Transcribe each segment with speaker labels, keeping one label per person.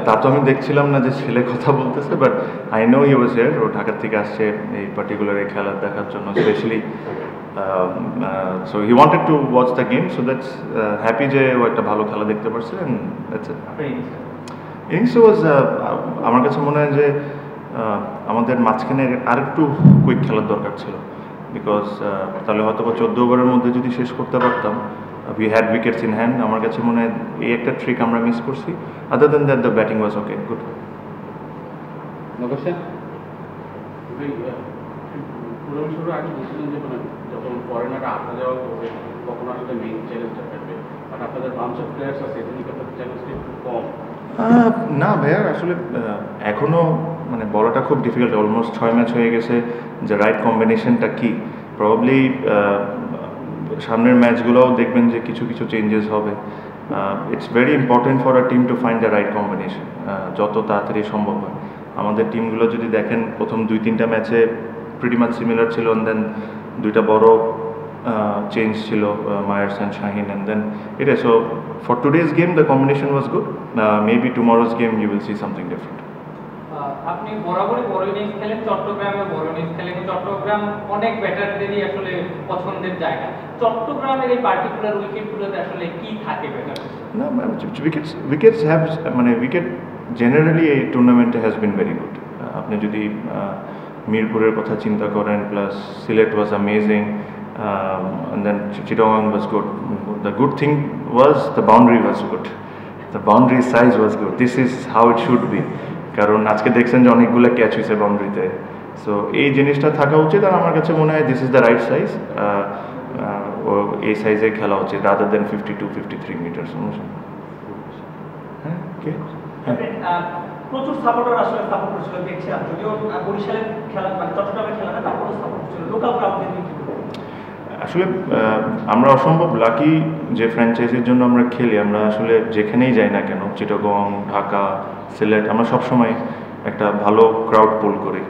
Speaker 1: তা তো আমি দেখছিলাম না যে ছেলে কথা বলতেছে, but I know he was here. ও ঢাকা থেকে আসছে এই পার্টিকুলার এই খেলা দেখার জন্য specially. So he wanted to watch the game, so that's happy যে ও একটা ভালো খেলা দেখতে পারছে। And that's it. ইনিংসে ওয়াজ, আমার কাছে মনে হয় যে আমাদের মাঝখানে আরেকটু কুইক খেলার দরকার ছিল, বিকজ তাহলে হয়তো বা 14 ওভারের মধ্যে যদি শেষ করতে পারতাম। We had wickets in hand. আমার কাছে মনে হয় এই একটা ট্রিক আমরা মিস করছি। Other than that the batting was okay, good.
Speaker 2: শুরু আগে বলছিলেন যে যখন ফরেনাররা আসা যাওয়া করবে তখন আসলে মেইন চ্যালেঞ্জটা থাকবে, বাট আপনাদের বাঞ্চ অফ প্লেয়ার্স আছে, এদিকে চ্যালেঞ্জটা একটু কম।
Speaker 1: না ভাইয়া, আসলে এখনও মানে বলাটা খুব ডিফিকাল্ট। অলমোস্ট 6 ম্যাচ হয়ে গেছে, যে রাইট কম্বিনেশনটা কি। প্রবাবলি সামনের ম্যাচগুলোও দেখবেন যে কিছু কিছু চেঞ্জেস হবে। It's very important for a team to find the right combination, যত তাড়াতাড়ি সম্ভব হয়। আমাদের টিমগুলো যদি দেখেন, প্রথম 2-3টা ম্যাচে প্রিটি মাচ সিমিলার ছিল, অ্যান্ড দেন 2টা বড় চেঞ্জ ছিল, Myers and Shaheen, and then it is. So for today's game the combination was good. Maybe tomorrow's game you will see something different.
Speaker 3: আপনি বরাবরই বড় ইনিংস খেলেন, চট্টগ্রামে বড় ইনিংস খেলেন। চট্টগ্রাম অনেক ব্যাটারদেরই আসলে পছন্দের জায়গা। চট্টগ্রামের এই পার্টিকুলার উইকেটগুলোতে আসলে কি থাকে ব্যাটার?
Speaker 1: না, উইকেটস হ্যাভ, মানে উইকেট জেনারেলি এই টুর্নামেন্টে হ্যাজ বিন ভেরি গুড। আপনি যদি মিরপুরের কথা চিন্তা করেন, plus Sylhet was amazing, and then Chittagong was good. The good thing was the boundary was good. The boundary size was good. This is how it should be. কারণ আজকে দেখছেন যে অনেকগুলো ক্যাচ হয়েছে বাউন্ডারিতে। সো এই জিনিসটা থাকা উচিত, আর আমার কাছে মনে হয় this is the right size. এই সাইজে খেলা উচিত, রাদার দেন 52-53 মিটার। হ্যাঁ,
Speaker 4: প্রচুর সাপোর্টার আসলে সাপোর্ট করছিল, দেখছিলাম। যদিও বরিশালের খেলা, মানে চট্টগ্রামের খেলা না, তারপরে সাপোর্ট করছিল। লোকাল ক্রাউডদের নিয়ে
Speaker 1: আসলে আমরা অসম্ভব লাকি যে ফ্র্যাঞ্চাইজির জন্য আমরা খেলি। আমরা আসলে যেখানেই যাই না কেন, চিটাগং, ঢাকা, সিলেট, আমরা সবসময় একটা ভালো ক্রাউড পুল করি।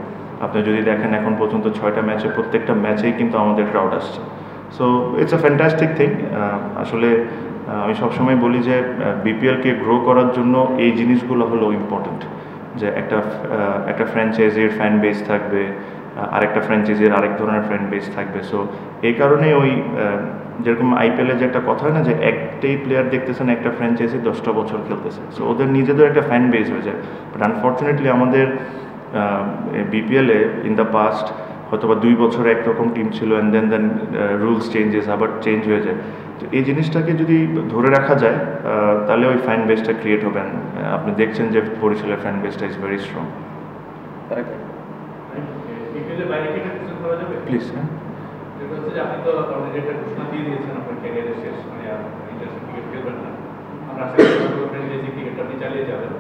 Speaker 1: আপনি যদি দেখেন এখন পর্যন্ত 6টা ম্যাচে, প্রত্যেকটা ম্যাচেই কিন্তু আমাদের ক্রাউড আসছে। So it's a fantastic thing. আসলে আমি সবসময় বলি যে বিপিএলকে গ্রো করার জন্য এই জিনিসগুলো হলো ইম্পর্টেন্ট, যে একটা ফ্র্যাঞ্চাইজির ফ্যান বেস থাকবে, আরেকটা ফ্র্যাঞ্চাইজির আরেক ধরনের ফ্যান বেস থাকবে। সো এই কারণে ওই যেরকম আইপিএলে যে একটা কথা হয় না, যে একটাই প্লেয়ার দেখতেছেন একটা ফ্র্যাঞ্চাইজি 10টা বছর খেলতেছে, সো ওদের নিজেদের একটা ফ্যান বেস হয়ে যায়। বাট আনফর্চুনেটলি আমাদের বিপিএলে ইন দ্য পাস্ট হয়তো বা 2 বছর একরকম টিম ছিল, অ্যান্ড দেন রুলস চেঞ্জেস, আবার চেঞ্জ হয়ে যায়। তো এই জিনিসটাকে যদি ধরে রাখা যায়, তাহলে ওই ফ্যান বেসটা ক্রিয়েট হবে। আপনি দেখছেন যে বরিশালের ফ্যান বেসটা ইজ ভেরি স্ট্রং। প্লিজ। হ্যাঁ,
Speaker 2: আপনি তো অলরেডি একটা ঘোষণা দিয়ে দিয়েছেন আপনার ক্যারিয়ারের শেষ, মানে ইন্টারন্যাশনাল ক্রিকেট খেলবেন না। আমরা আশা করি ফ্র্যাঞ্চাইজি ক্রিকেট আপনি চালিয়ে যাবেন,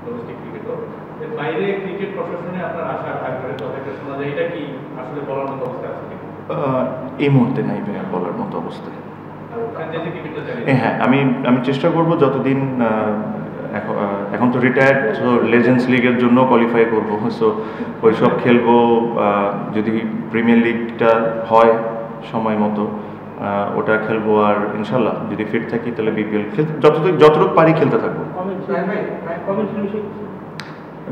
Speaker 2: ডোমেস্টিক ক্রিকেটও। এর বাইরে ক্রিকেট প্রশাসনে আপনার আশা থাকবে, তবে একটা শোনা যায়, এটা কি আসলে বলার মতো অবস্থা আছে?
Speaker 1: এই মুহূর্তে নাই ভাইয়া বলার মতো অবস্থায়।
Speaker 2: ফ্র্যাঞ্চাইজি ক্রিকেটটা চালিয়ে
Speaker 1: হ্যাঁ, আমি চেষ্টা করব যতদিন, এখন তো রিটায়ার্ড, সো লেজেন্ডস লিগের জন্য কোয়ালিফাই করব। সো ওইসব খেলবো, যদি প্রিমিয়ার লিগটা হয় সময় মতো ওটা খেলবো, আর ইনশাল্লাহ যদি ফিট থাকি তাহলে বিপিএল খেলতে যতটুকু পারি খেলতে থাকবো।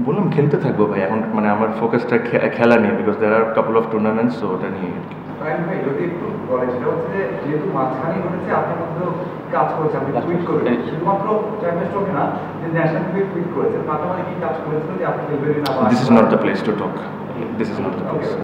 Speaker 1: বললাম খেলতে থাকবো ভাই, এখন মানে আমার ফোকাসটা খেলা নিয়ে, because there are couple of tournaments, so ওটা নিয়ে আর কি।
Speaker 5: ভাই যদি একটু বলে, সেটা হচ্ছে যে যেহেতু মাঝখানে ঘটেছে, আপনার মধ্যেও কাজ করেছে, আপনি টুইট করেছেন, শুধুমাত্র চ্যাম্পিয়ন্স ট্রফি না, যে ন্যাশনাল টুইট টুইট করেছেন, তার মানে কি কাজ করেছিল যে আপনি খেলবেন না?
Speaker 1: This is not the place to talk, this is not the place.